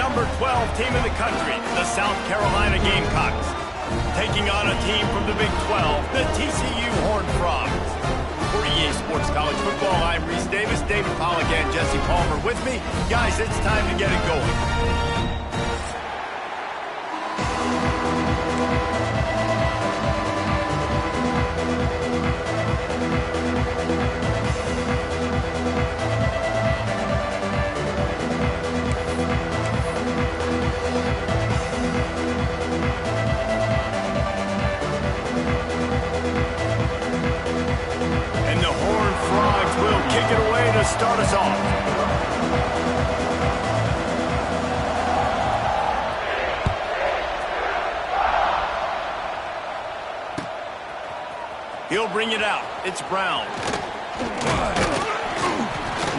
number 12 team in the country, the South Carolina Gamecocks. Taking on a team from the Big 12, the TCU Horned Frogs. For EA Sports College Football, I'm Reese Davis, David Pollack, and Jesse Palmer with me. Guys, it's time to get it going. Start us off. He'll bring it out. It's Brown.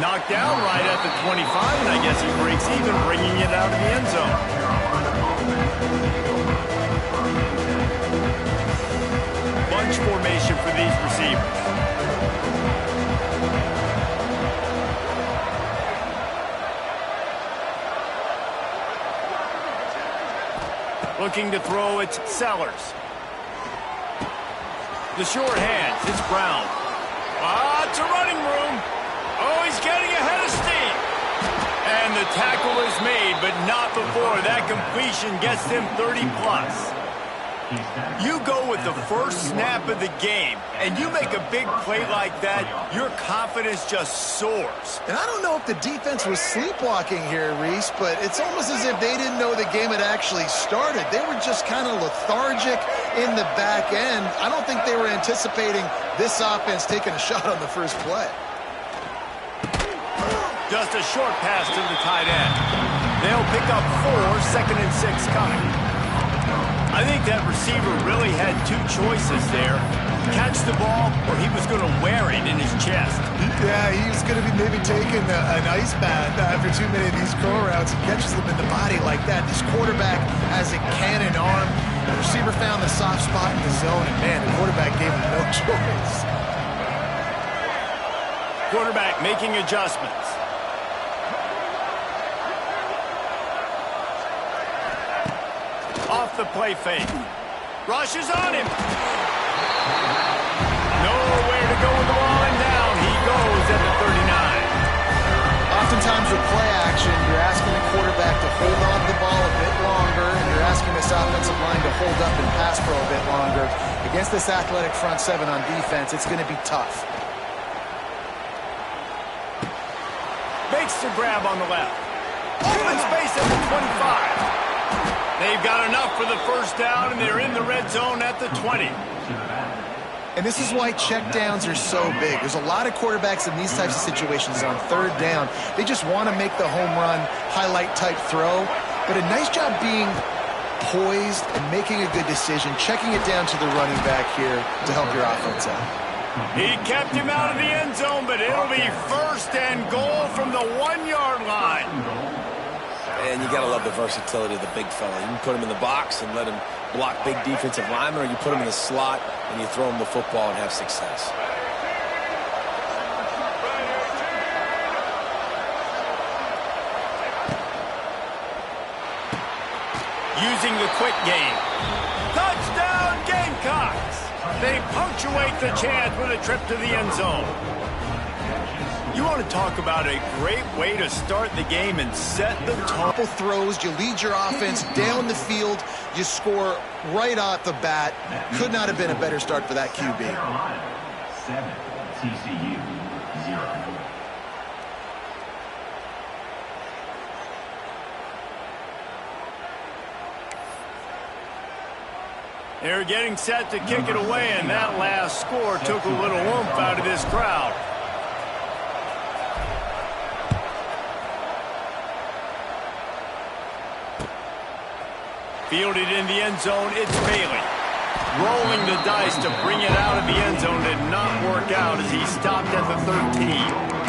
Knocked down right at the 25, and I guess he breaks even, bringing it out of the end zone. Bunch formation for these receivers. Looking to throw, it's Sellers. The short hands, it's Brown. It's a running room. Oh, he's getting ahead of steam. And the tackle is made, but not before that completion gets him 30+. You go with the first snap of the game, and you make a big play like that, your confidence just soars. And I don't know if the defense was sleepwalking here, Reese, but it's almost as if they didn't know the game had actually started. They were just kind of lethargic in the back end. I don't think they were anticipating this offense taking a shot on the first play. Just a short pass to the tight end. They'll pick up 4, 2nd and 6 coming. I think that receiver really had two choices there. Catch the ball, or he was going to wear it in his chest. Yeah, he was going to be maybe taking an ice bath after too many of these curl routes. He catches them in the body like that. This quarterback has a cannon arm. The receiver found the soft spot in the zone, and man, the quarterback gave him no choice. Quarterback making adjustments. Off the play fake. Rushes on him. Nowhere to go with the ball, and down he goes at the 39. Oftentimes with play action, you're asking the quarterback to hold on to the ball a bit longer, and you're asking this offensive line to hold up and pass pro a bit longer. Against this athletic front seven on defense, it's going to be tough. Makes the grab on the left. Open space at the 25. They've got enough for the first down, and they're in the red zone at the 20. And this is why checkdowns are so big. There's a lot of quarterbacks in these types of situations on third down. They just want to make the home run, highlight-type throw. But a nice job being poised and making a good decision, checking it down to the running back here to help your offense out. He kept him out of the end zone, but it'll be 1st and goal from the 1-yard line. And you got to love the versatility of the big fella. You can put him in the box and let him block big defensive linemen, or you put him in the slot and you throw him the football and have success. Using the quick game. Touchdown Gamecocks! They punctuate the chance with a trip to the end zone. You want to talk about a great way to start the game and set the tone. Couple throws, you lead your offense down the field, you score right off the bat. Could not have been a better start for that QB. 7, TCU 0. They're getting set to kick it away, and that last score took a little oomph out of this crowd. Fielded in the end zone, it's Bailey. Rolling the dice to bring it out of the end zone did not work out as he stopped at the 13.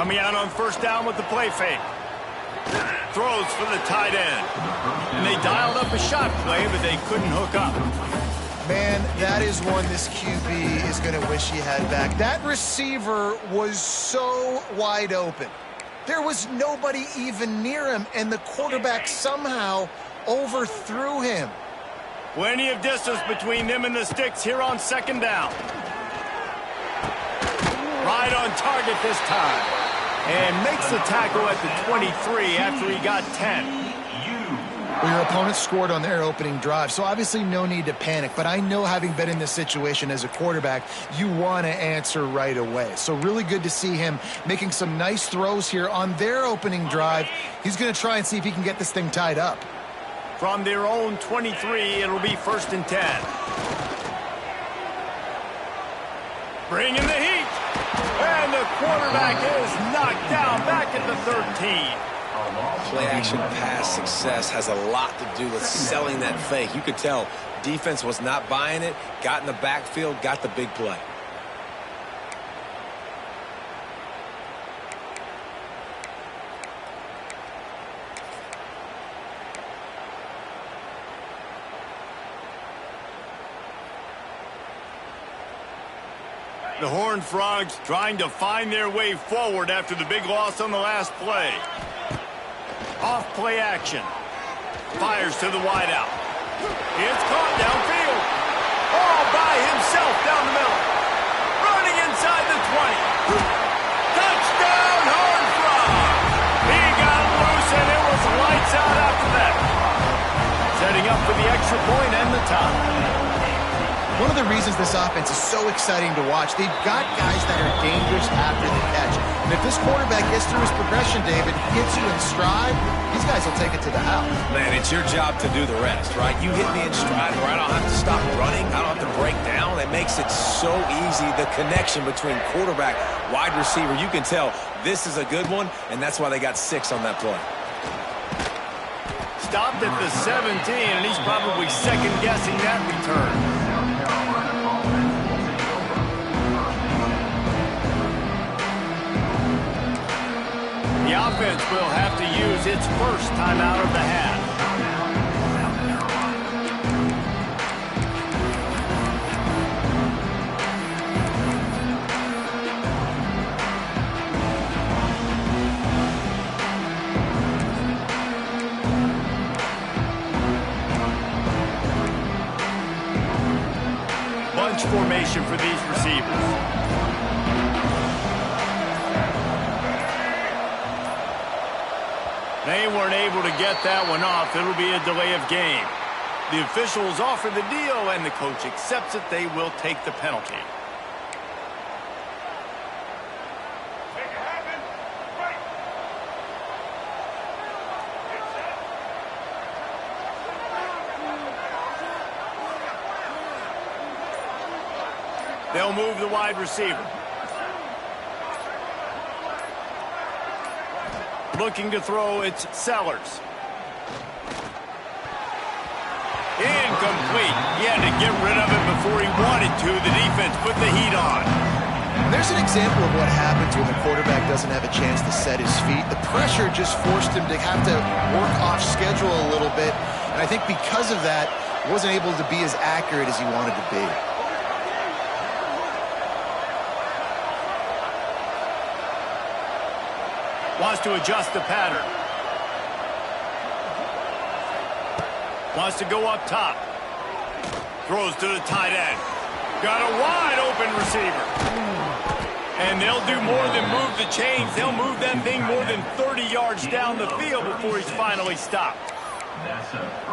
Coming out on first down with the play fake. Throws for the tight end. And they dialed up a shot play, but they couldn't hook up. Man, that is one this QB is going to wish he had back. That receiver was so wide open. There was nobody even near him, and the quarterback somehow overthrew him. Plenty of distance between them and the sticks here on second down. Right on target this time. And makes the tackle at the 23 after he got 10. Well, your opponent scored on their opening drive, so obviously no need to panic. But I know, having been in this situation as a quarterback, you want to answer right away. So really good to see him making some nice throws here on their opening drive. He's going to try and see if he can get this thing tied up. From their own 23, it'll be 1st and 10. Bringing the heat. And the quarterback is knocked down back at the 13. Play-action pass success has a lot to do with selling that fake. You could tell defense was not buying it, got in the backfield, got the big play. The Horned Frogs trying to find their way forward after the big loss on the last play. Off play action. Fires to the wideout. It's caught downfield. All by himself down the middle. Running inside the 20. Touchdown, Horned Frog. He got loose and it was lights out after that. Setting up for the extra point and the tie. One of the reasons this offense is so exciting to watch, they've got guys that are dangerous after the catch. And if this quarterback gets through his progression, David, gets you in stride, these guys will take it to the house. Man, it's your job to do the rest, right? You hit me in stride where I don't have to stop running. I don't have to break down. It makes it so easy, the connection between quarterback, wide receiver. You can tell this is a good one, and that's why they got 6 on that play. Stopped at the 17, and he's probably second-guessing that return. The offense will have to use its first timeout of the half. Bunch formation for these receivers. They weren't able to get that one off. It'll be a delay of game. The officials offer the deal, and the coach accepts it. They will take the penalty. They'll move the wide receiver. Looking to throw, it's Sellers. Incomplete. He had to get rid of it before he wanted to. The defense put the heat on. And there's an example of what happens when the quarterback doesn't have a chance to set his feet. The pressure just forced him to have to work off schedule a little bit. And I think because of that, wasn't able to be as accurate as he wanted to be. Wants to adjust the pattern. Wants to go up top. Throws to the tight end. Got a wide open receiver. And they'll do more than move the chains. They'll move that thing more than 30 yards down the field before he's finally stopped.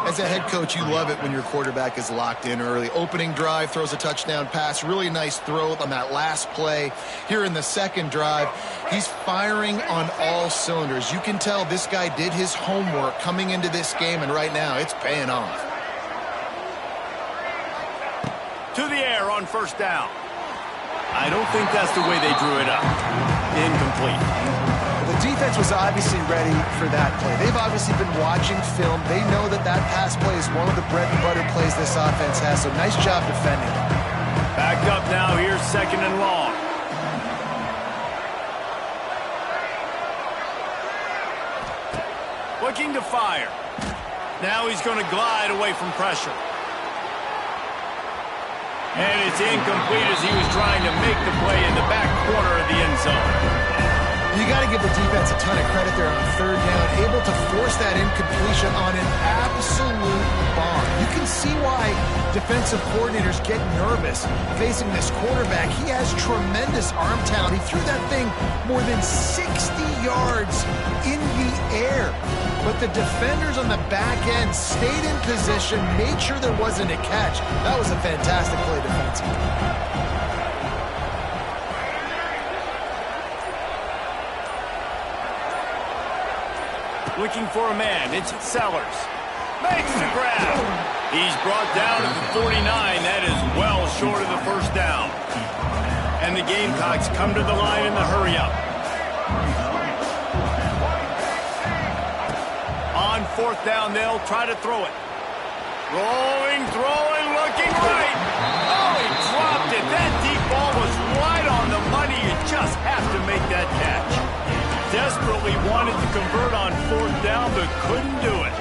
As a head coach, you love it when your quarterback is locked in early. Opening drive, throws a touchdown pass. Really nice throw on that last play. Here in the second drive, he's firing on all cylinders. You can tell this guy did his homework coming into this game, and right now it's paying off. To the air on first down. I don't think that's the way they drew it up. Incomplete. The defense was obviously ready for that play. They've obviously been watching film. They know that that pass play is one of the bread and butter plays this offense has, so nice job defending. Backed up now. Here's second and long. looking to fire. Now he's going to glide away from pressure. And it's incomplete as he was trying to make the play in the back corner of the end zone. You got to give the defense a ton of credit there on third down, able to force that incompletion on an absolute bomb. You can see why defensive coordinators get nervous facing this quarterback. He has tremendous arm talent. He threw that thing more than 60 yards in the air. But the defenders on the back end stayed in position, made sure there wasn't a catch. That was a fantastic play defensively. Looking for a man. It's Sellers. Makes the grab. He's brought down at the 49. That is well short of the first down. And the Gamecocks come to the line in the hurry-up. On fourth down, they'll try to throw it. Rolling, throwing, looking right. Oh, he dropped it. That deep ball was right on the money. You just have to make that catch. Desperately wanted to convert on fourth down, but couldn't do it.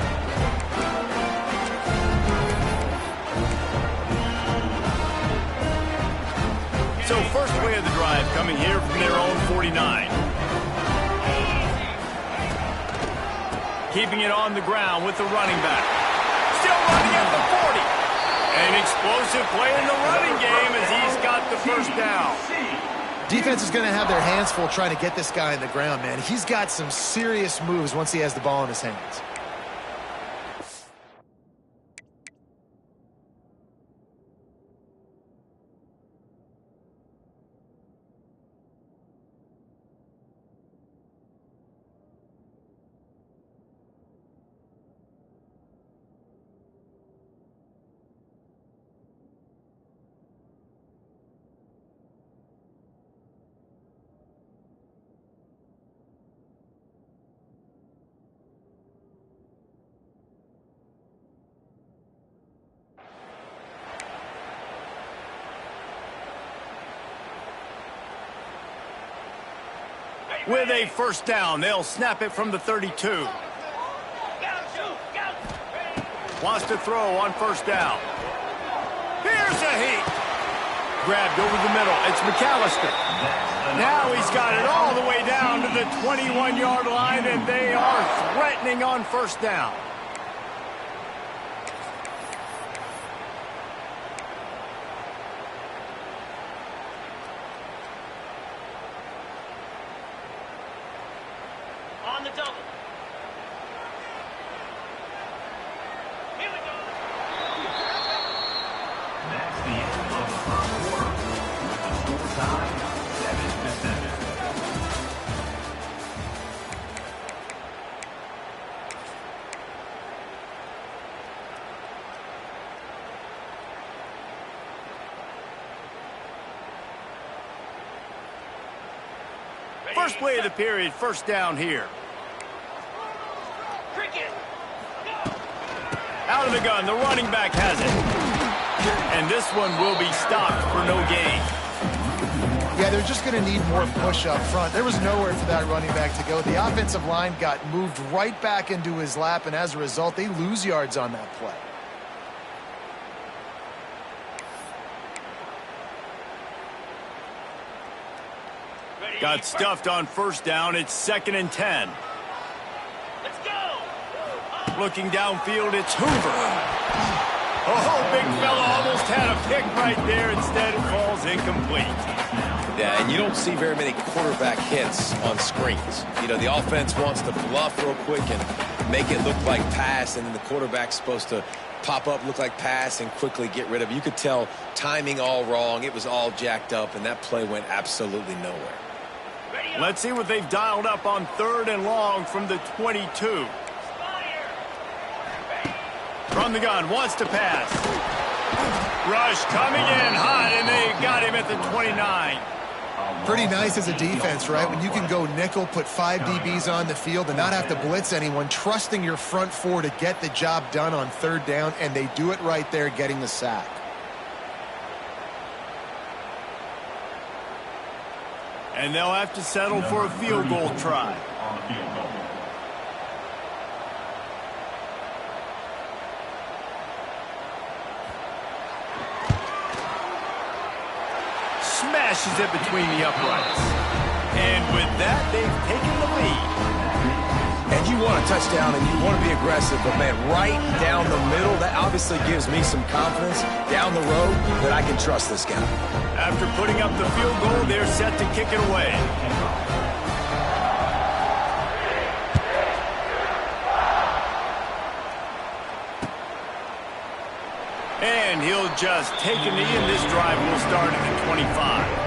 So first play of the drive coming here from their own 49. Keeping it on the ground with the running back. Still running at the 40. An explosive play in the running game as he's got the first down. Defense is going to have their hands full trying to get this guy in the ground, man. He's got some serious moves once he has the ball in his hands. With a first down, they'll snap it from the 32. Wants to throw on first down. Here's a heat. Grabbed over the middle. It's McAllister. Now he's got it all the way down to the 21-yard line, and they are threatening on first down. First play of the period, first down here. Out of the gun, the running back has it. And this one will be stopped for no gain. Yeah, they're just going to need more push up front. There was nowhere for that running back to go. The offensive line got moved right back into his lap, and as a result, they lose yards on that play. Got stuffed on first down. It's 2nd and 10. Let's go. Looking downfield, it's Hoover. Oh, big fella almost had a pick right there. Instead, it falls incomplete. Yeah, and you don't see very many quarterback hits on screens. You know, the offense wants to bluff real quick and make it look like pass, and then the quarterback's supposed to pop up, look like pass, and quickly get rid of it. You could tell timing all wrong. It was all jacked up, and that play went absolutely nowhere. Let's see what they've dialed up on 3rd and long from the 22. From the gun, wants to pass. Rush coming in hot, and they got him at the 29. Pretty nice as a defense, right? When you can go nickel, put 5 DBs on the field and not have to blitz anyone, trusting your front four to get the job done on 3rd down, and they do it right there, getting the sack. And they'll have to settle for a field goal try. smashes it between the uprights. And with that, they've taken the lead. And you want a touchdown and you want to be aggressive, but man, right down the middle, that obviously gives me some confidence down the road that I can trust this guy. After putting up the field goal, they're set to kick it away. And he'll just take a knee, and this drive will start at the 25.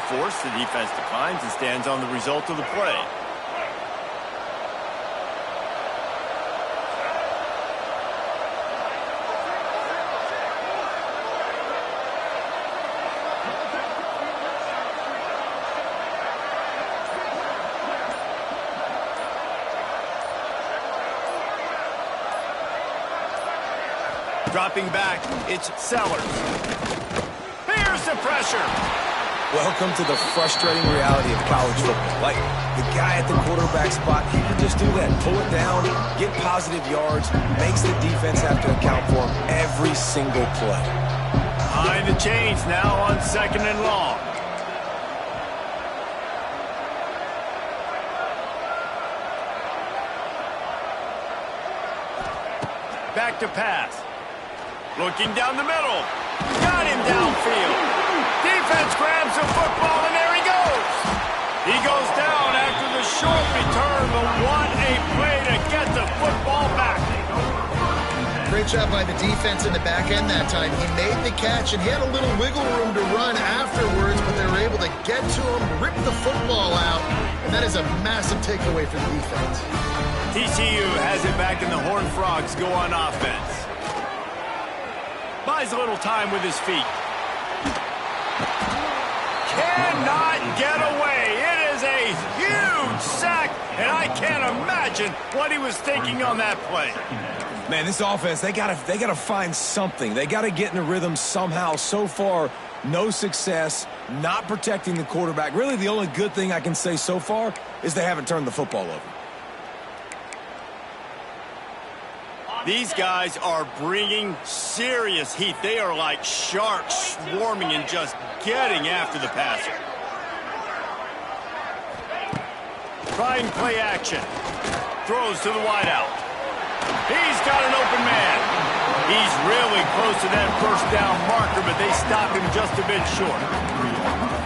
Force, the defense declines and stands on the result of the play. Dropping back, it's Sellers. Here's the pressure. Welcome to the frustrating reality of college football. Like, the guy at the quarterback spot, he can just do that. Pull it down, get positive yards, makes the defense have to account for him every single play. Behind the chains now on 2nd and long. Back to pass. Looking down the middle. Got him downfield. Defense grabs the football, and there he goes. He goes down after the short return, but what a play to get the football back. Great job by the defense in the back end that time. He made the catch, and he had a little wiggle room to run afterwards, but they were able to get to him, rip the football out, and that is a massive takeaway for the defense. TCU has it back, and the Horned Frogs go on offense. Buys a little time with his feet. Cannot get away. It is a huge sack, and I can't imagine what he was thinking on that play. Man, this offense, they gotta find something. They gotta get in a rhythm somehow. So far, no success, not protecting the quarterback. Really, the only good thing I can say so far is they haven't turned the football over. These guys are bringing serious heat. They are like sharks swarming and just getting after the passer. Trying play action. Throws to the wideout. He's got an open man. He's really close to that first down marker, but they stop him just a bit short.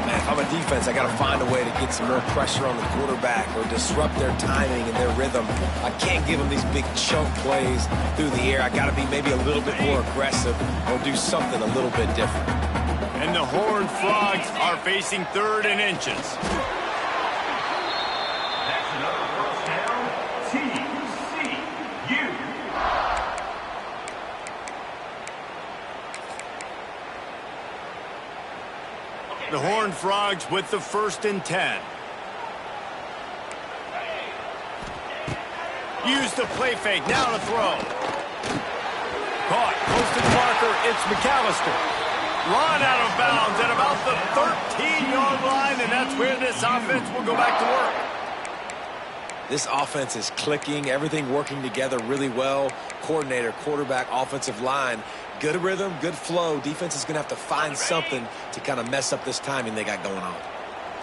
Man, if I'm a defense, I got to find a way to get some more pressure on the quarterback or disrupt their timing and their rhythm. I can't give them these big chunk plays through the air. I got to be maybe a little bit more aggressive or do something a little bit different. And the Horned Frogs are facing 3rd and inches. That's another first down. TCU. The Horned Frogs with the 1st and 10. Use the play fake, now to throw. Caught, close to the marker, it's McAllister. Run out of bounds at about the 13-yard line, and that's where this offense will go back to work. This offense is clicking, everything working together really well. Coordinator, quarterback, offensive line. Good rhythm, good flow. Defense is going to have to find something to kind of mess up this timing they got going on.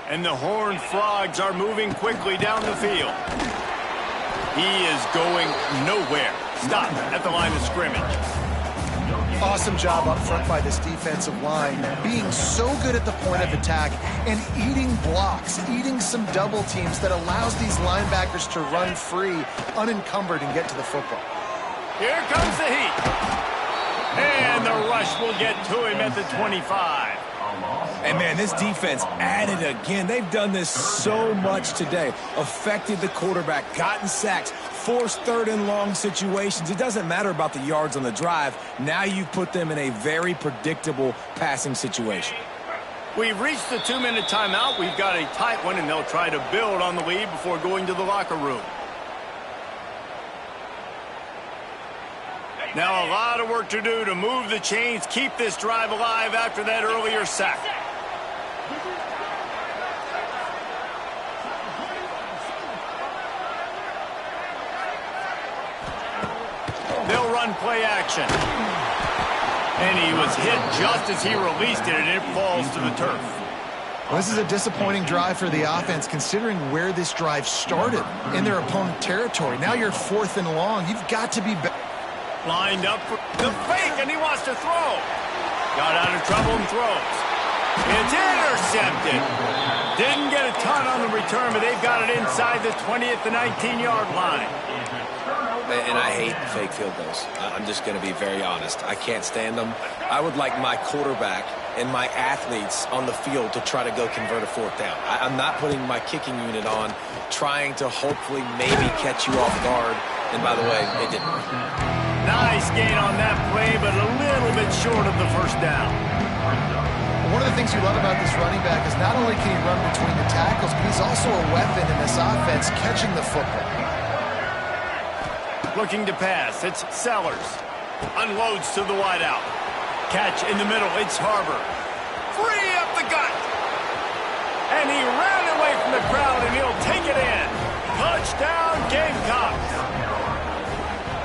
And the Horned Frogs are moving quickly down the field. He is going nowhere. Stop at the line of scrimmage. Awesome job up front by this defensive line, being so good at the point of attack and eating blocks, eating some double teams that allows these linebackers to run free, unencumbered, and get to the football. Here comes the heat. And the rush will get to him at the 25. And, man, this defense added again. They've done this so much today. Affected the quarterback, gotten sacks, forced 3rd and long situations. It doesn't matter about the yards on the drive. Now you've put them in a very predictable passing situation. We've reached the 2-minute timeout. We've got a tight one, and they'll try to build on the lead before going to the locker room. Now a lot of work to do to move the chains, keep this drive alive after that earlier sack. They'll run play action. And he was hit just as he released it, and it falls to the turf. Well, this is a disappointing drive for the offense, considering where this drive started, in their opponent territory. Now you're 4th and long. You've got to be better. Lined up for the fake, and he wants to throw. Got out of trouble and throws. It's intercepted. Didn't get a ton on the return, but they've got it inside the 20 at the 19-yard line. And I hate fake field goals. I'm just going to be very honest. I can't stand them. I would like my quarterback and my athletes on the field to try to go convert a 4th down. I'm not putting my kicking unit on, trying to hopefully maybe catch you off guard. And by the way, it didn't. Nice gain on that play, but a little bit short of the 1st down. One of the things you love about this running back is not only can he run between the tackles, but he's also a weapon in this offense catching the football. Looking to pass, it's Sellers. Unloads to the wideout. Catch in the middle, it's Harbor. Free up the gut. And he ran away from the crowd, and he'll take it in. Touchdown, Gamecocks.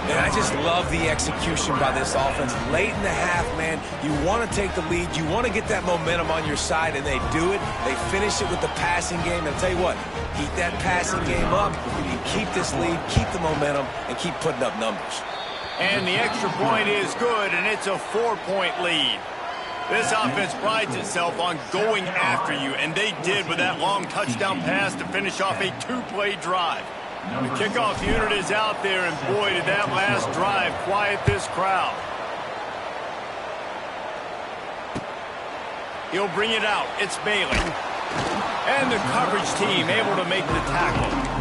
Man, I just love the execution by this offense. Late in the half, man, you want to take the lead. You want to get that momentum on your side, and they do it. They finish it with the passing game. And I'll tell you what, keep that passing game up. You can keep this lead, keep the momentum, and keep putting up numbers. And the extra point is good, and it's a 4-point lead. This offense prides itself on going after you, and they did with that long touchdown pass to finish off a 2-play drive. The kickoff unit is out there, and boy, did that last drive quiet this crowd. He'll bring it out. It's Bailey. And the coverage team able to make the tackle.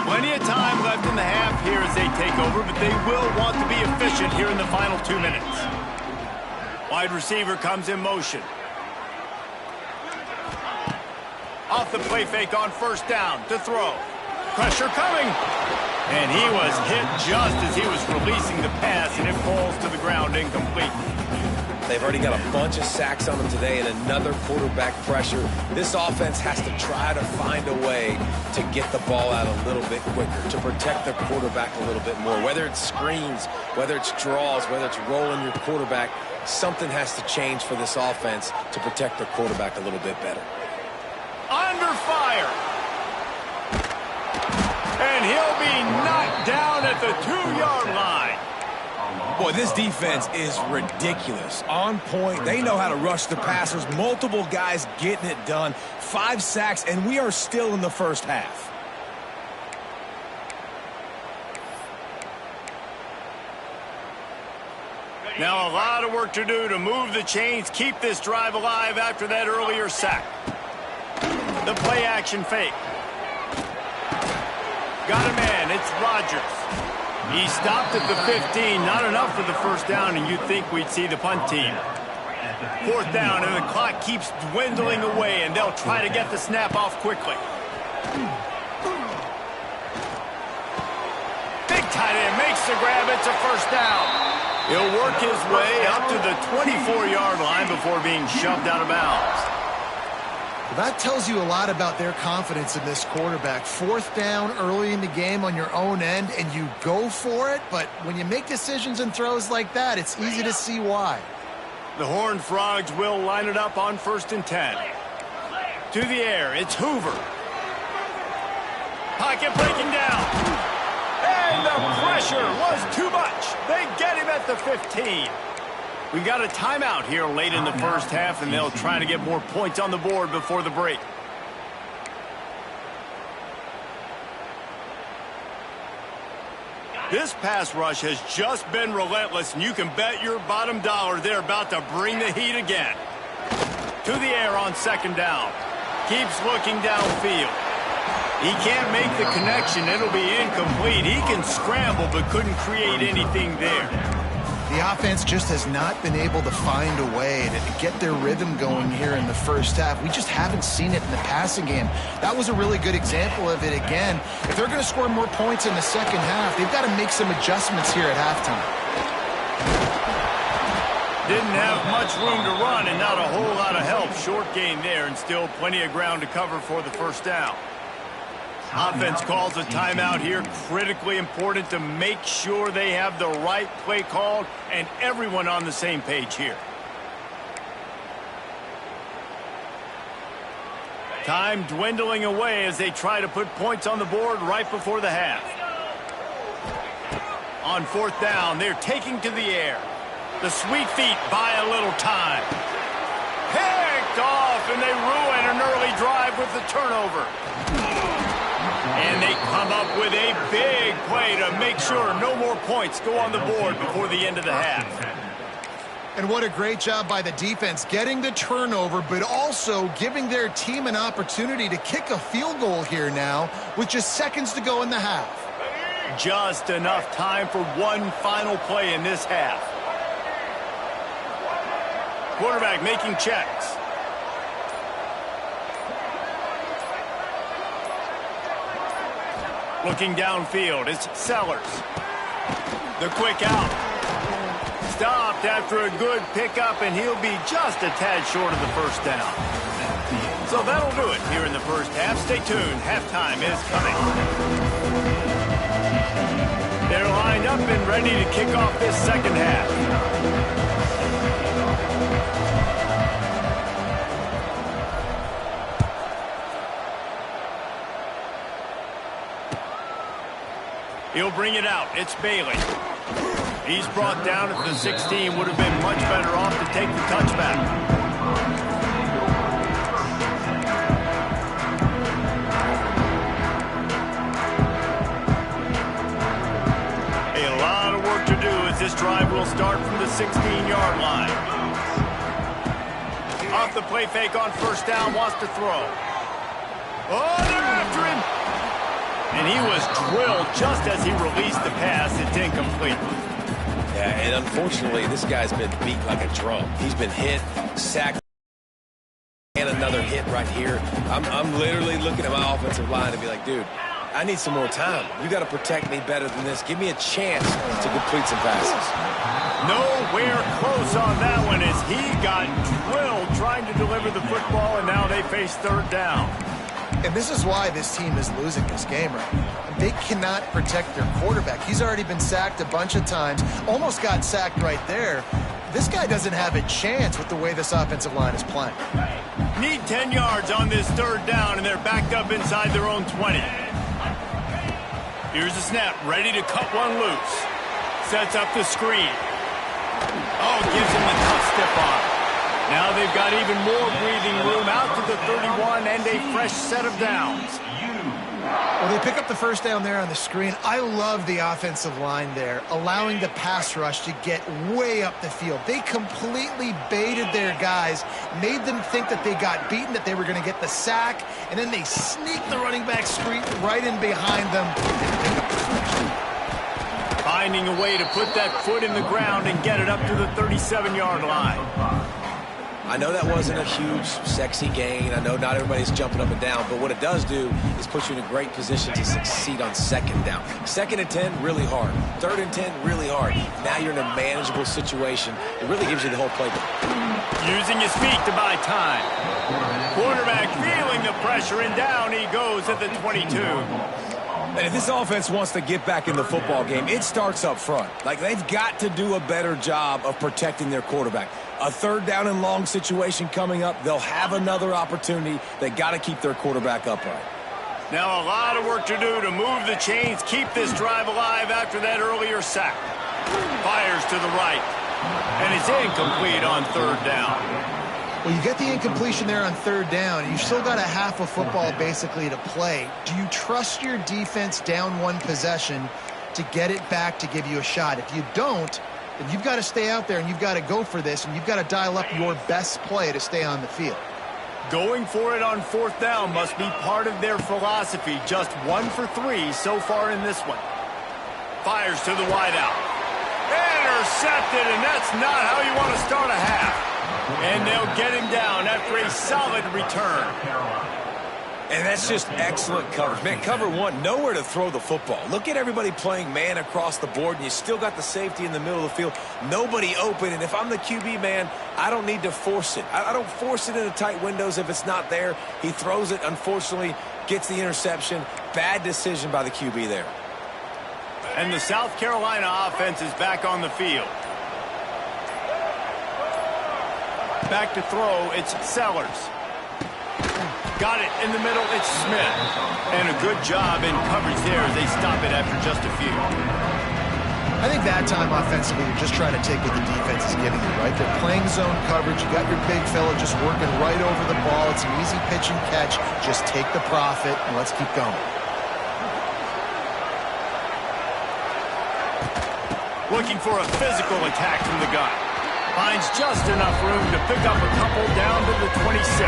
Plenty of time left in the half here as they take over, but they will want to be efficient here in the final 2 minutes. Wide receiver comes in motion. Off the play fake on 1st down to throw. Pressure coming. And he was hit just as he was releasing the pass, and it falls to the ground incomplete. They've already got a bunch of sacks on them today and another quarterback pressure. This offense has to try to find a way to get the ball out a little bit quicker, to protect their quarterback a little bit more. Whether it's screens, whether it's draws, whether it's rolling your quarterback, something has to change for this offense to protect their quarterback a little bit better. Under fire. And he'll be knocked down at the 2-yard line. Boy, this defense is ridiculous. On point. They know how to rush the passers. Multiple guys getting it done. 5 sacks, and we are still in the 1st half. Now a lot of work to do to move the chains, keep this drive alive after that earlier sack. The play action fake. Got a man, it's Rodgers. He stopped at the 15, not enough for the 1st down, and you'd think we'd see the punt team. 4th down, and the clock keeps dwindling away, and they'll try to get the snap off quickly. Big tight end makes the grab, it's a 1st down. He'll work his way up to the 24-yard line before being shoved out of bounds. That tells you a lot about their confidence in this quarterback. 4th down early in the game on your own end, and you go for it, but when you make decisions and throws like that, it's easy to see why. The Horned Frogs will line it up on 1st and 10. To the air, it's Hoover. Pocket breaking down. And the pressure was too much. They get him at the 15. We got a timeout here late in the 1st half, and they'll try to get more points on the board before the break. This pass rush has just been relentless, and you can bet your bottom dollar they're about to bring the heat again. To the air on 2nd down. Keeps looking downfield. He can't make the connection. It'll be incomplete. He can scramble, but couldn't create anything there. The offense just has not been able to find a way to get their rhythm going here in the first half. We just haven't seen it in the passing game. That was a really good example of it again. If they're going to score more points in the second half, they've got to make some adjustments here at halftime. Didn't have much room to run and not a whole lot of help. Short gain there and still plenty of ground to cover for the first down. Offense calls a timeout here. Critically important to make sure they have the right play called and everyone on the same page here. Time dwindling away as they try to put points on the board right before the half. On fourth down, they're taking to the air. The sweet feet buy a little time. Picked off, and they ruin an early drive with the turnover. And they come up with a big play to make sure no more points go on the board before the end of the half. And what a great job by the defense getting the turnover, but also giving their team an opportunity to kick a field goal here now with just seconds to go in the half. Just enough time for one final play in this half. Quarterback making checks. Looking downfield, it's Sellers. The quick out. Stopped after a good pickup, and he'll be just a tad short of the first down. So that'll do it here in the first half. Stay tuned. Halftime is coming. They're lined up and ready to kick off this second half. He'll bring it out. It's Bailey. He's brought down at the 16. Would have been much better off to take the touchback. A lot of work to do as this drive will start from the 16-yard line. Off the play fake on first down, wants to throw. Oh, they're after him. And he was drilled just as he released the pass. It's incomplete. Yeah, and unfortunately, this guy's been beat like a drum. He's been hit, sacked, and another hit right here. I'm literally looking at my offensive line and be like, dude, I need some more time. You got to protect me better than this. Give me a chance to complete some passes. Nowhere close on that one as he got drilled trying to deliver the football, and now they face third down. And this is why this team is losing this game right now. They cannot protect their quarterback. He's already been sacked a bunch of times. Almost got sacked right there. This guy doesn't have a chance with the way this offensive line is playing. Need 10 yards on this third down, and they're backed up inside their own 20. Here's the snap, ready to cut one loose. Sets up the screen. Oh, gives him the tough step on. Now they've got even more breathing room out to the 31 and a fresh set of downs. Well, they pick up the first down there on the screen. I love the offensive line there, allowing the pass rush to get way up the field. They completely baited their guys, made them think that they got beaten, that they were going to get the sack, and then they sneaked the running back screen right in behind them and pick up the first. Finding a way to put that foot in the ground and get it up to the 37-yard line. I know that wasn't a huge, sexy gain. I know not everybody's jumping up and down, but what it does do is put you in a great position to succeed on second down. Second and 10, really hard. Third and 10, really hard. Now you're in a manageable situation. It really gives you the whole playbook. Using his feet to buy time. Quarterback feeling the pressure, and down he goes at the 22. And if this offense wants to get back in the football game, it starts up front. Like, they've got to do a better job of protecting their quarterback. A third down and long situation coming up. They'll have another opportunity. They got to keep their quarterback upright. Now a lot of work to do to move the chains, keep this drive alive after that earlier sack. Fires to the right. And it's incomplete on third down. Well, you get the incompletion there on third down. You've still got a half of football basically to play. Do you trust your defense down one possession to get it back to give you a shot? If you don't, then you've got to stay out there and you've got to go for this, and you've got to dial up your best play to stay on the field. Going for it on fourth down must be part of their philosophy. Just 1 for 3 so far in this one. Fires to the wideout. And Intercepted, and that's not how you want to start a half. And they'll get him down after a solid return. And that's just excellent coverage. Man, cover one, nowhere to throw the football. Look at everybody playing man across the board, and you still got the safety in the middle of the field. Nobody open, and if I'm the QB, man, I don't need to force it. I don't force it into tight windows if it's not there. He throws it, unfortunately, gets the interception. Bad decision by the QB there. And the South Carolina offense is back on the field. Back to throw, it's Sellers. Got it in the middle, it's Smith. And a good job in coverage there as they stop it after just a few. I think that time offensively, you're just trying to take what the defense is giving you, right? They're playing zone coverage. You got your big fella just working right over the ball. It's an easy pitch and catch. Just take the profit, and let's keep going. Looking for a physical attack from the gun. Finds just enough room to pick up a couple down to the 26.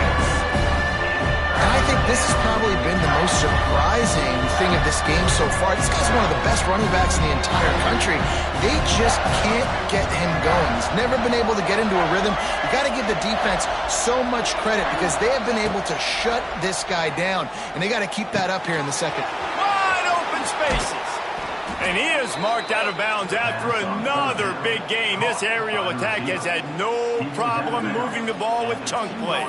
And I think this has probably been the most surprising thing of this game so far. This guy's one of the best running backs in the entire country. They just can't get him going. He's never been able to get into a rhythm. You got to give the defense so much credit because they have been able to shut this guy down. And they got to keep that up here in the second. Wide open spaces. And he is marked out of bounds after another big gain. This aerial attack has had no problem moving the ball with chunk plays.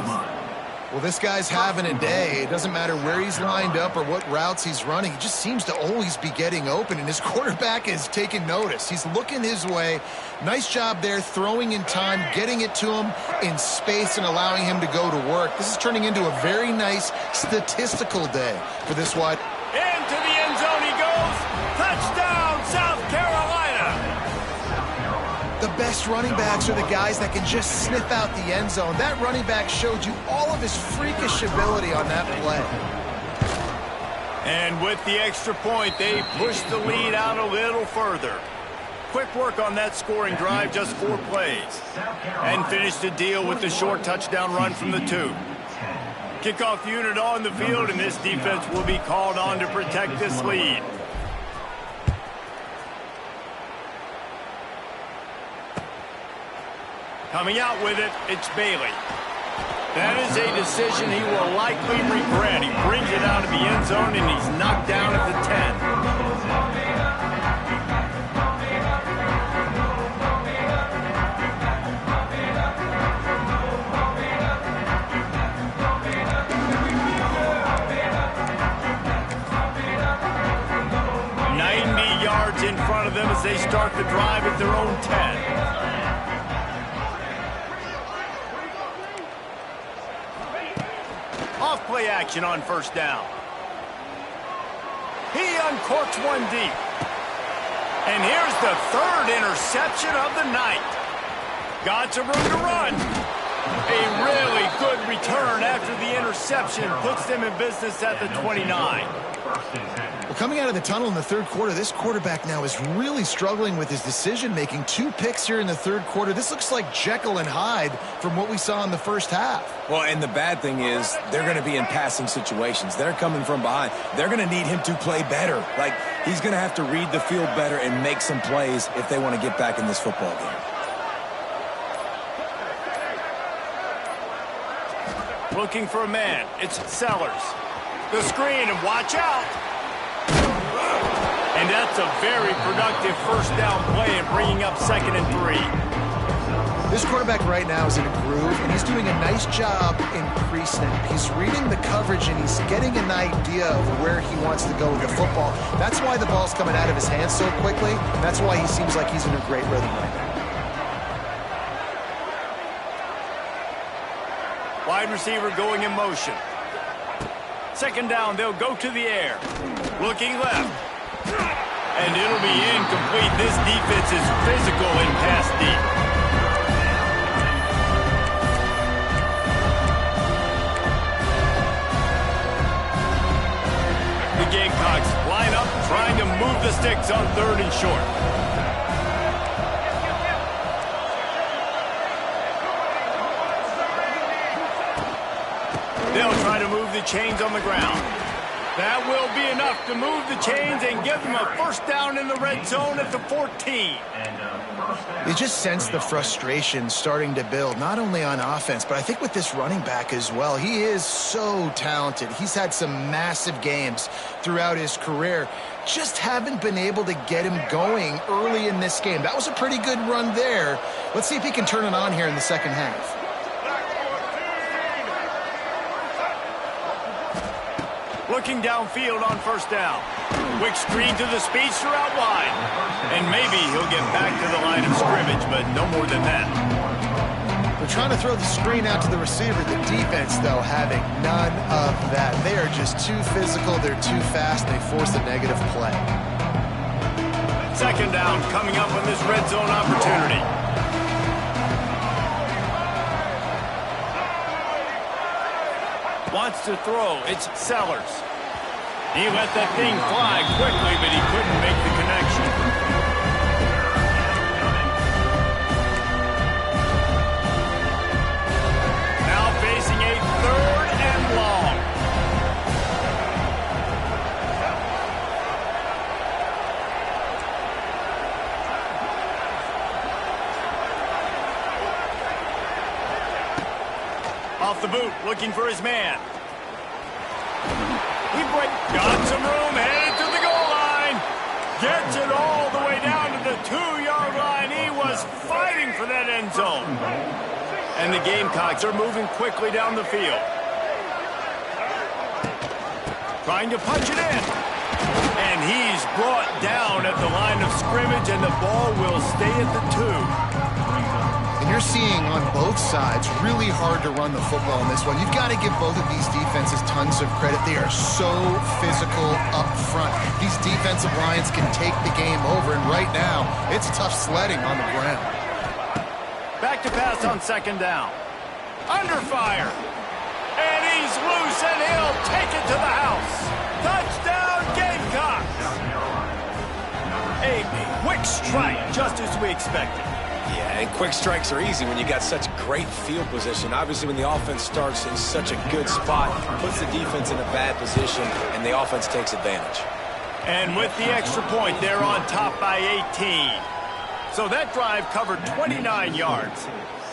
Well, this guy's having a day. It doesn't matter where he's lined up or what routes he's running. He just seems to always be getting open, and his quarterback is taking notice. He's looking his way. Nice job there, throwing in time, getting it to him in space and allowing him to go to work. This is turning into a very nice statistical day for this wide. Into the end zone he goes. Touchdown, South Carolina. The best running backs are the guys that can just sniff out the end zone. That running back showed you all of his freakish ability on that play. And with the extra point, they push the lead out a little further. Quick work on that scoring drive, just 4 plays. And finish the deal with the short touchdown run from the 2. Kickoff unit on the field, and this defense will be called on to protect this lead. Coming out with it, it's Bailey. That is a decision he will likely regret. He brings it out of the end zone, and he's knocked down at the 10. 90 yards in front of them as they start the drive at their own 10. Off play action on first down. He uncorks one deep. And here's the 3rd interception of the night. Got some room to run. A really good return after the interception puts them in business at the 29. Well, coming out of the tunnel in the 3rd quarter, this quarterback now is really struggling with his decision-making. 2 picks here in the 3rd quarter. This looks like Jekyll and Hyde from what we saw in the first half. Well, and the bad thing is they're going to be in passing situations. They're coming from behind. They're going to need him to play better. Like, he's going to have to read the field better and make some plays if they want to get back in this football game. Looking for a man. It's Sellers. The screen, and watch out. And that's a very productive first down play and bringing up 2nd and 3. This quarterback right now is in a groove, and he's doing a nice job in pre-snap. He's reading the coverage, and he's getting an idea of where he wants to go with the football. That's why the ball's coming out of his hands so quickly, and that's why he seems like he's in a great rhythm right now. Wide receiver going in motion. 2nd down, they'll go to the air. Looking left. And it'll be incomplete. This defense is physical and pass deep. The Gamecocks line up, trying to move the sticks on 3rd and short. They'll try to move the chains on the ground. That will be enough to move the chains and give them a first down in the red zone at the 14. You just sense the frustration starting to build, not only on offense, but I think with this running back as well. He is so talented. He's had some massive games throughout his career. Just haven't been able to get him going early in this game. That was a pretty good run there. Let's see if he can turn it on here in the second half. Looking downfield on first down. Quick screen to the speedster out wide. And maybe he'll get back to the line of scrimmage, but no more than that. They're trying to throw the screen out to the receiver. The defense, though, having none of that. They are just too physical. They're too fast. They force a negative play. Second down coming up on this red zone opportunity. Wants to throw. It's Sellers. He let that thing fly quickly, but he couldn't make the connection. Now facing a third and long. Off the boot, looking for his man. He got some room, headed to the goal line. Gets it all the way down to the 2-yard line. He was fighting for that end zone. And the Gamecocks are moving quickly down the field. Trying to punch it in. And he's brought down at the line of scrimmage, and the ball will stay at the 2. And you're seeing on both sides really hard to run the football in this one. You've got to give both of these defenses tons of credit. They are so physical up front. These defensive lines can take the game over, and right now, it's tough sledding on the ground. Back to pass on second down. Under fire. And he's loose, and he'll take it to the house. Touchdown, Gamecocks. A quick strike, just as we expected. Yeah, and quick strikes are easy when you got such great field position. Obviously, when the offense starts in such a good spot, puts the defense in a bad position, and the offense takes advantage. And with the extra point, they're on top by 18. So that drive covered 29 yards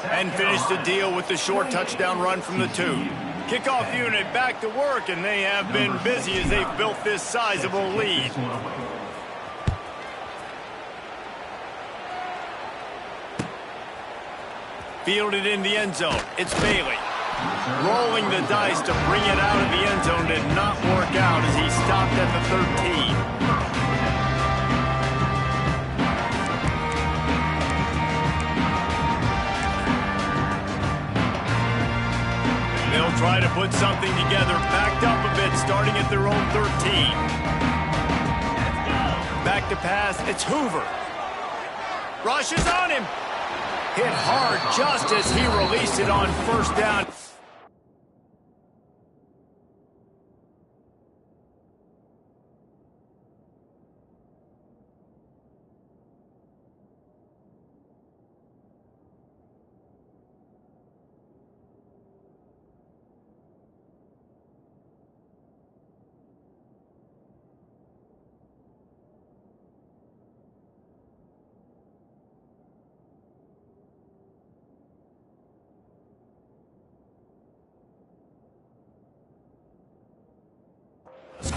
and finished the deal with the short touchdown run from the 2. Kickoff unit back to work, and they have been busy as they've built this sizable lead. Fielded in the end zone. It's Bailey. Rolling the dice to bring it out of the end zone did not work out as he stopped at the 13. They'll try to put something together, backed up a bit, starting at their own 13. Back to pass. It's Hoover. Rushes on him. Hit hard just as he released it on first down.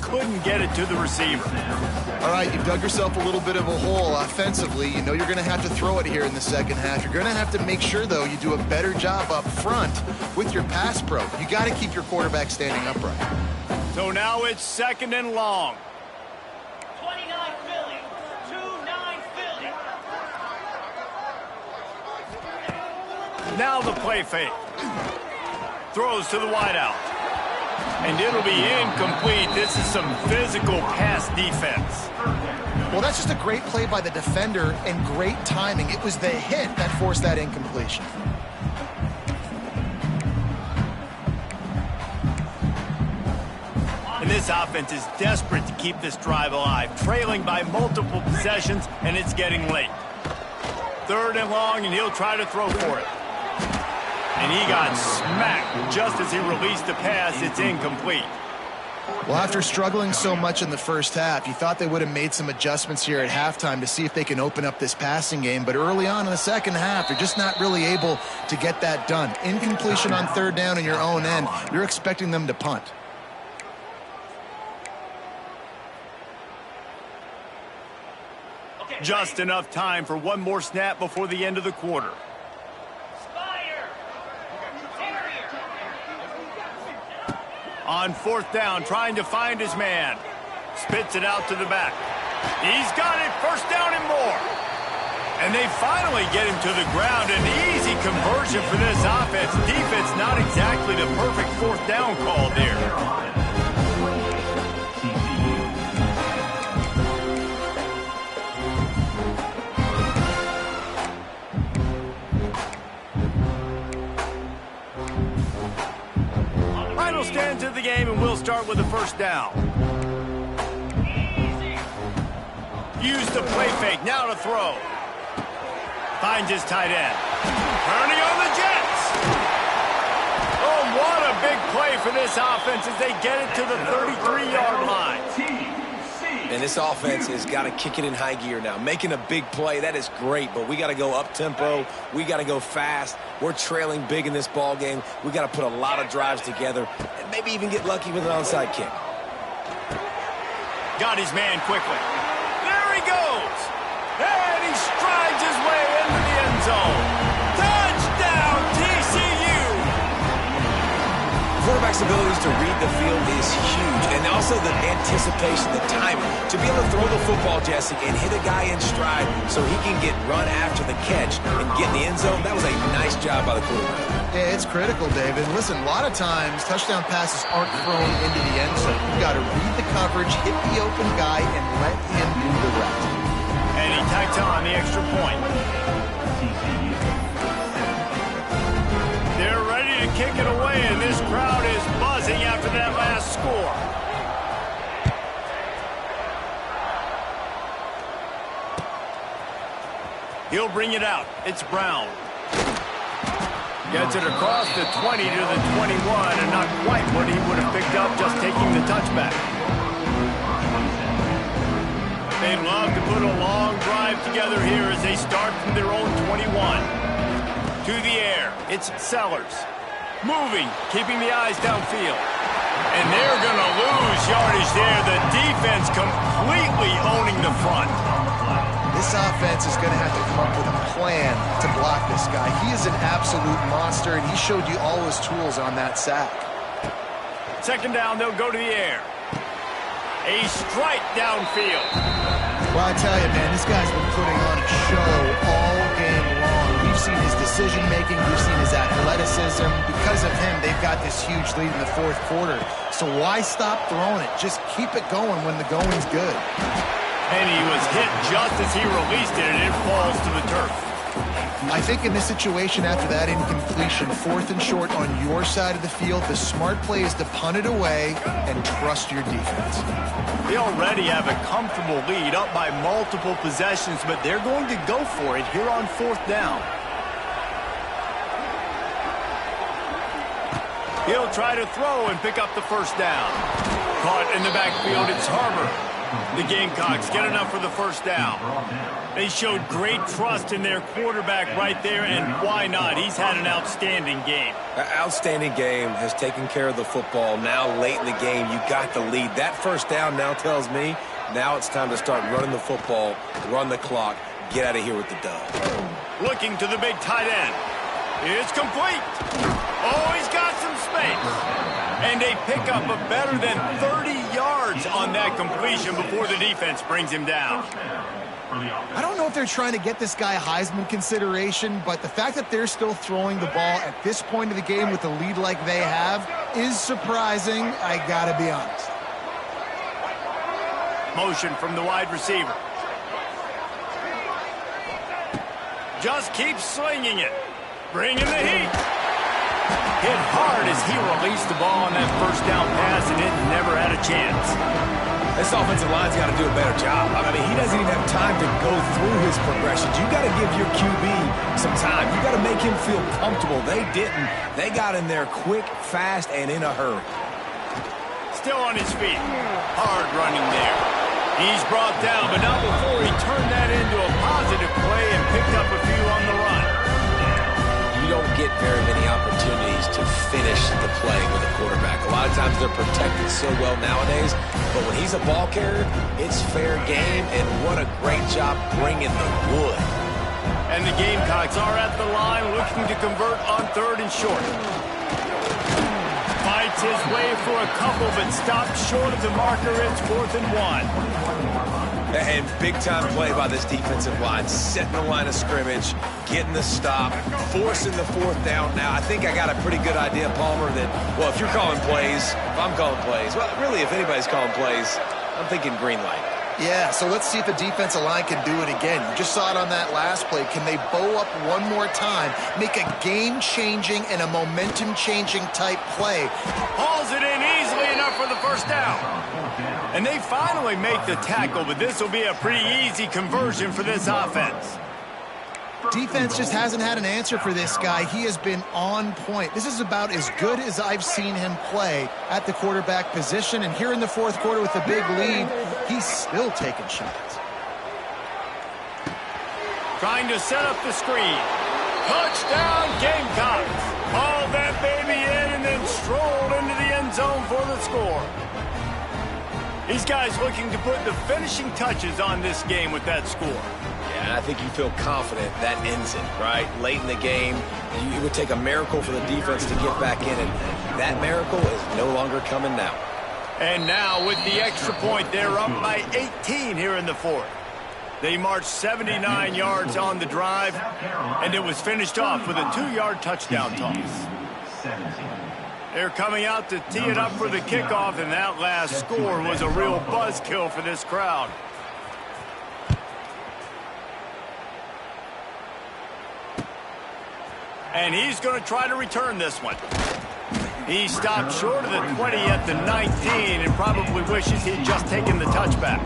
Couldn't get it to the receiver. All right, you've dug yourself a little bit of a hole offensively. You know you're going to have to throw it here in the second half. You're going to have to make sure, though, you do a better job up front with your pass pro. You got to keep your quarterback standing upright. So now it's second and long. 29 Philly, 2-9 Philly. Now the play fake. Throws to the wideout. And it'll be incomplete. This is some physical pass defense. Well, that's just a great play by the defender and great timing. It was the hit that forced that incompletion. And this offense is desperate to keep this drive alive, trailing by multiple possessions, and it's getting late. Third and long, and he'll try to throw for it. And he got smacked just as he released the pass. It's incomplete. Well, after struggling so much in the first half, you thought they would have made some adjustments here at halftime to see if they can open up this passing game. But early on in the second half, they're just not really able to get that done. Incompletion on third down in your own end, you're expecting them to punt. Just enough time for one more snap before the end of the quarter. On fourth down, trying to find his man. Spits it out to the back. He's got it, first down and more. And they finally get him to the ground. An easy conversion for this offense. Defense not exactly the perfect fourth down call there. Stands of the game, and we'll start with the first down. Use the play fake, now to throw. Finds his tight end. Turning on the Jets. Oh, what a big play for this offense as they get it to the 33-yard line. And this offense has got to kick it in high gear now. Making a big play, that is great, but we got to go up-tempo. We got to go fast. We're trailing big in this ball game. We got to put a lot of drives together and maybe even get lucky with an onside kick. Got his man quickly. There he goes. And he strides his way into the end zone. Touchdown, TCU! Quarterback's abilities to read the field is huge, and also the anticipation, the timing. To be able to throw the football, Jesse, and hit a guy in stride so he can get run after the catch and get in the end zone, that was a nice job by the quarterback. Yeah, it's critical, David. Listen, a lot of times touchdown passes aren't thrown into the end zone. You've got to read the coverage, hit the open guy, and let him do the rest. And he tacks on the extra point. They're ready to kick it away, and this crowd is buzzing after that last score. He'll bring it out. It's Brown. Gets it across the 20 to the 21, and not quite what he would have picked up just taking the touchback. They'd love to put a long drive together here as they start from their own 21. To the air, it's Sellers. Moving, keeping the eyes downfield. And they're going to lose yardage there. The defense completely owning the front. This offense is going to have to come up with a plan to block this guy. He is an absolute monster, and he showed you all his tools on that sack. Second down, they'll go to the air. A strike downfield. Well, I tell you, man, this guy's been putting on a show all game long. We've seen his decision-making. We've seen his athleticism. Because of him, they've got this huge lead in the fourth quarter. So why stop throwing it? Just keep it going when the going's good. And he was hit just as he released it, and it falls to the turf. I think in this situation, after that incompletion, fourth and short on your side of the field, the smart play is to punt it away and trust your defense. They already have a comfortable lead up by multiple possessions, but they're going to go for it here on fourth down. He'll try to throw and pick up the first down. Caught in the backfield, it's Harbor. The Gamecocks get enough for the first down. They showed great trust in their quarterback right there, and why not? He's had an outstanding game. Outstanding game, has taken care of the football. Now late in the game, you got the lead. That first down now tells me now it's time to start running the football, run the clock, get out of here with the dub. Looking to the big tight end. It's complete. Oh, he's got some space. And they pick up a better than 30 yards on that completion before the defense brings him down. I don't know if they're trying to get this guy Heisman consideration, but the fact that they're still throwing the ball at this point of the game with a lead like they have is surprising, I gotta be honest. Motion from the wide receiver. Just keeps slinging it. Bringing the heat. Hit hard as he released the ball on that first down pass, and it never had a chance. This offensive line's got to do a better job. I mean, he doesn't even have time to go through his progressions. You got to give your QB some time. You got to make him feel comfortable. They didn't. They got in there quick, fast, and in a hurry. still on his feet. Hard running there. He's brought down, but not before he turned that into a positive play and picked up a few on the run. You don't get very many opportunities to finish the play with a quarterback. A lot of times they're protected so well nowadays, but when he's a ball carrier, it's fair game, and what a great job bringing the wood. And the Gamecocks are at the line looking to convert on 3rd and short. Fights his way for a couple, but stopped short of the marker. It's 4th and 1. And big-time play by this defensive line, setting the line of scrimmage, getting the stop, forcing the 4th down. Now, I think I got a pretty good idea, Palmer, that, well, if you're calling plays, if I'm calling plays, well, really, if anybody's calling plays, I'm thinking green light. Yeah, so let's see if the defensive line can do it again. You just saw it on that last play. Can they bow up one more time, make a game-changing and a momentum-changing type play? Hauls it in easily enough for the 1st down. And they finally make the tackle, but this will be a pretty easy conversion for this offense. Defense just hasn't had an answer for this guy. He has been on point. This is about as good as I've seen him play at the quarterback position. And here in the 4th quarter with the big lead, he's still taking shots. Trying to set up the screen. Touchdown, Gamecocks. Hauled that baby in and then strolled into the end zone for the score. These guys looking to put the finishing touches on this game with that score. And I think you feel confident that ends it, right? Late in the game, it would take a miracle for the defense to get back in, and that miracle is no longer coming now. And now with the extra point, they're up by 18 here in the 4th. They marched 79 yards on the drive, and it was finished off with a 2-yard touchdown toss. They're coming out to tee it up for the kickoff, and that last score was a real buzzkill for this crowd. And he's going to try to return this one. He stopped short of the 20 at the 19 and probably wishes he'd just taken the touchback.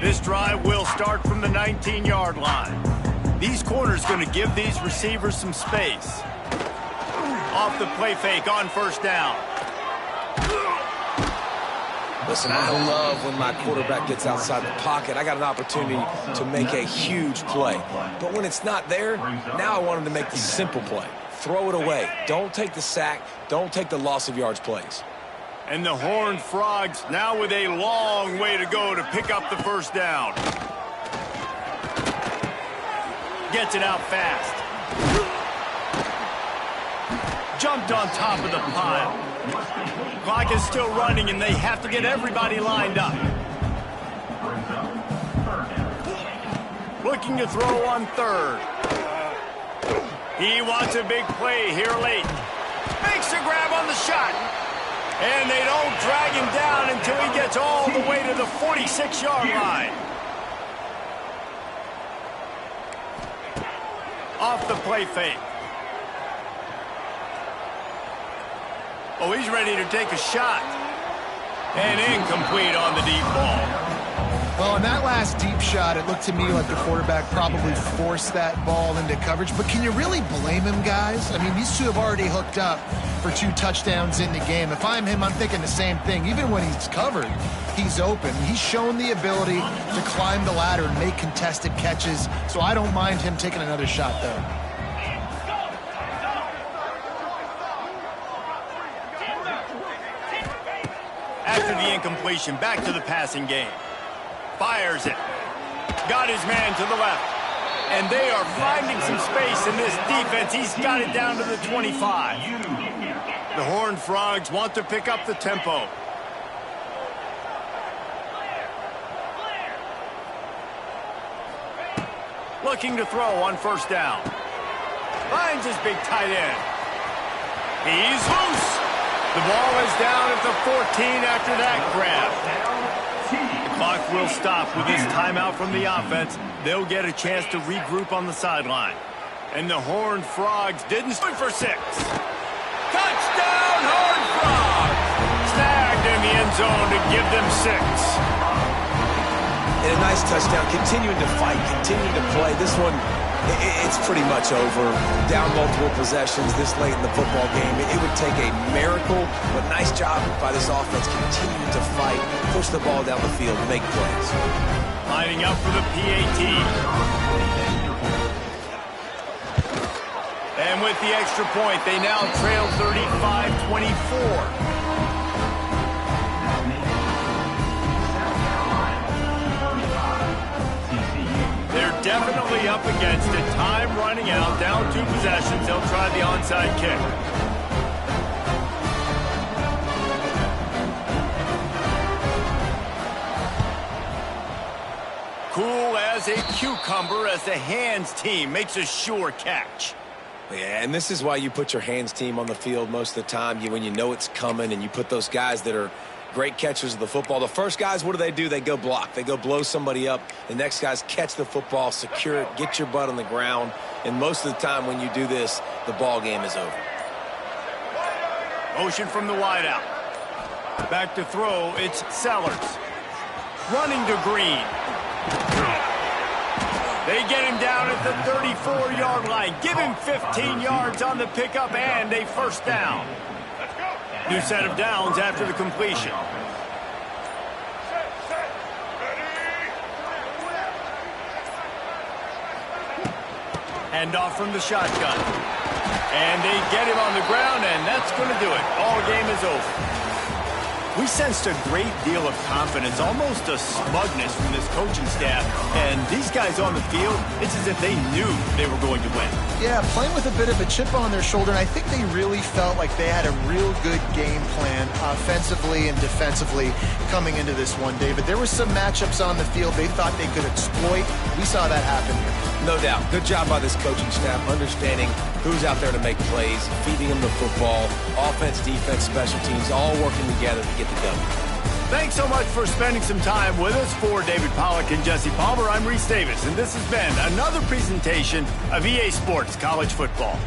This drive will start from the 19-yard line. These corners going to give these receivers some space. Off the play fake on 1st down. Listen, I love when my quarterback gets outside the pocket. I got an opportunity to make a huge play. But when it's not there, now I want him to make the simple play. Throw it away. Don't take the sack. Don't take the loss of yards plays. And the Horned Frogs now with a long way to go to pick up the 1st down. Gets it out fast. Jumped on top of the pile. Clock is still running, and they have to get everybody lined up. Looking to throw on 3rd. He wants a big play here late. Makes a grab on the shot. And they don't drag him down until he gets all the way to the 46-yard line. Off the play fake. Oh, he's ready to take a shot. And incomplete on the deep ball. Well, in that last deep shot, it looked to me like the quarterback probably forced that ball into coverage. But can you really blame him, guys? I mean, these two have already hooked up for 2 touchdowns in the game. If I'm him, I'm thinking the same thing. Even when he's covered, he's open. He's shown the ability to climb the ladder and make contested catches. So I don't mind him taking another shot, though. After the incompletion, back to the passing game. Fires it. Got his man to the left. And they are finding some space in this defense. He's got it down to the 25. The Horned Frogs want to pick up the tempo. Looking to throw on 1st down. Finds his big tight end. He's loose. The ball is down at the 14 after that grab. The clock will stop with this timeout from the offense. They'll get a chance to regroup on the sideline. And the Horned Frogs didn't swing for 6. Touchdown, Horned Frogs! Snagged in the end zone to give them 6. And a nice touchdown, continuing to fight, continuing to play. This one, it's pretty much over. Down multiple possessions this late in the football game. It would take a miracle, but nice job by this offense continuing to fight, push the ball down the field, make plays. Lining up for the PAT. And with the extra point, they now trail 35-24. They're definitely up against it. Time running out, down 2 possessions. They'll try the onside kick. Cool as a cucumber as the hands team makes a sure catch. Yeah, and this is why you put your hands team on the field most of the time. When you know it's coming, and you put those guys that are great catchers of the football. The first guys, what do? They go block. They go blow somebody up. The next guys catch the football, secure it, get your butt on the ground. And most of the time when you do this, the ball game is over. Motion from the wideout. Back to throw, it's Sellers. Running to Green. They get him down at the 34-yard line. Give him 15 yards on the pickup and a first down. New set of downs after the completion. Hand off from the shotgun. And they get him on the ground, and that's going to do it. All game is over. We sensed a great deal of confidence, almost a smugness from this coaching staff. And these guys on the field, it's as if they knew they were going to win. Yeah, playing with a bit of a chip on their shoulder, and I think they really felt like they had a real good game plan offensively and defensively coming into this one, David. There were some matchups on the field they thought they could exploit. We saw that happen here. No doubt. Good job by this coaching staff, understanding who's out there to make plays, feeding them the football, offense, defense, special teams, all working together to get the W. Thanks so much for spending some time with us. For David Pollack and Jesse Palmer, I'm Reese Davis, and this has been another presentation of EA Sports College Football.